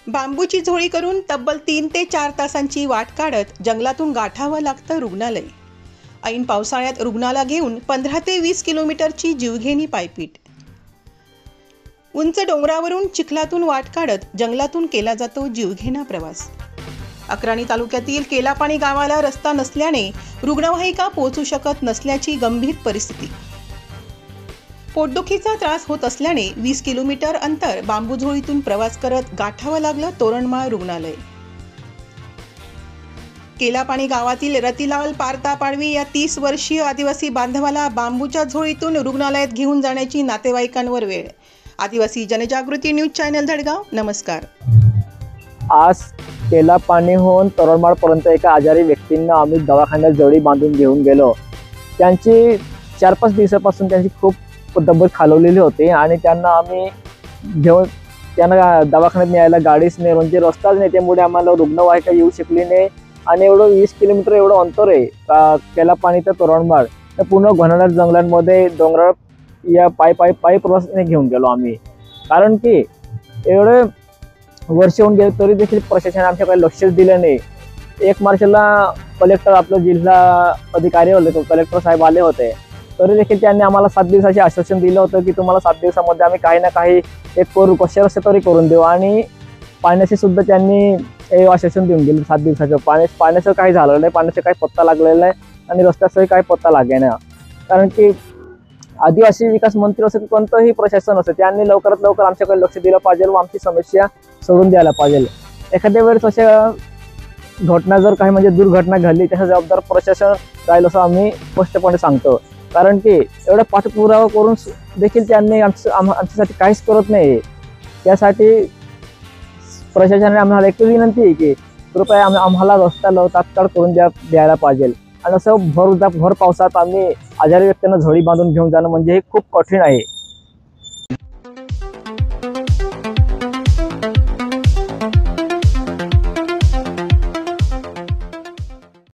बांबूची झोळी करून तब्बल 3 ते 4 तासांची वाट काढत जंगलातून गाठावं लागतं रुग्णालय. ऐन पावसाळ्यात रुग्णाला घेऊन 15 ते 20 किलोमीटरची जीवघेणी पायपीट. उंच डोंगरावरून चिखलातून वाट काढत जंगलातून केला जातो जीवघेणा प्रवास. अक्राणी तालुक्यातील केलापाणी गावाला रस्ता नसल्याने रुग्णवाहिका पोहोचू शकत नसल्याची गंभीर परिस्थिती. पोटदुखीचा त्रास होत असल्याने 20 किलोमीटर अंतर बांबूझोळीतून प्रवास करत गाठावं लागलं तोरणमाळ रुग्णालय. केलापाणी गावातील रतिलाल पारता पाडवी या 30 वर्षीय आदिवासी बांधवाला बांबूच्या झोळीतून रुग्णालयात घेऊन जाण्याची नातेवाईकांवर वेळ. आदिवासी जनजागृती न्यूज चॅनल धडगाव. नमस्कार. आज केलापाणीहून तोरणमाळपर्यंत एका आजारी व्यक्तींना आम्ही दवाखान्यात जवळी बांधून घेऊन गेलो. त्यांची 4-5 दिवसापासून त्यांची खूप तब्येत खालवलेली होती आणि त्यांना आम्ही घेऊन त्यांना दवाखान्यात न्यायला गाडीच नाही, म्हणजे रस्ताच नाही, त्यामुळे आम्हाला रुग्णवाहिका येऊ शकली नाही. आणि एवढं 20 किलोमीटर एवढं अंतर आहे केलापाणी ते तोरणमाळ, तर पूर्ण घनदाट जंगलांमध्ये डोंगराळ या पायी प्रवासाने घेऊन गेलो आम्ही. कारण की एवढे वर्ष होऊन गेले तरी देखील प्रशासनाने आमच्याकडे लक्षच दिलं नाही. 1 मार्चला कलेक्टर आपलं जिल्हा अधिकारी होते, कलेक्टर साहेब आले होते, तरी देखील त्यांनी आम्हाला 7 दिवसाचे आश्वासन दिलं होतं की तुम्हाला 7 दिवसामध्ये आम्ही काही ना काही एक करू, कसे तरी करून देऊ. आणि पाण्याचे सुद्धा त्यांनी आश्वासन देऊन गेले 7 दिवसाचं. पाण्याचं काही झालं नाही, पाण्याचा काही पत्ता लागलेला नाही आणि रस्त्याचाही काही पत्ता लागेना. कारण की आदिवासी विकास मंत्री असं कोणतंही प्रशासन असतं, त्यांनी लवकरात लवकर आमच्याकडे लक्ष दिलं पाहिजे व आमची समस्या सोडून द्यायला पाहिजे. एखाद्या वेळेस अशा घटना जर काही म्हणजे दुर्घटना घडली त्याचा जबाबदार प्रशासन राहील असं आम्ही स्पष्टपणे सांगतो. कारण की एवढा पाठपुरावा करून देखील त्यांनी आमच्यासाठी काहीच करत नाही. त्यासाठी प्रशासनाने आम्हाला एक विनंती आहे की कृपया आम्हाला रस्ता तात्काळ करून द्यायला पाहिजे. आणि असं भर पावसात आम्ही आजारी व्यक्तींना झोळी बांधून घेऊन जाणं म्हणजे हे खूप कठीण आहे.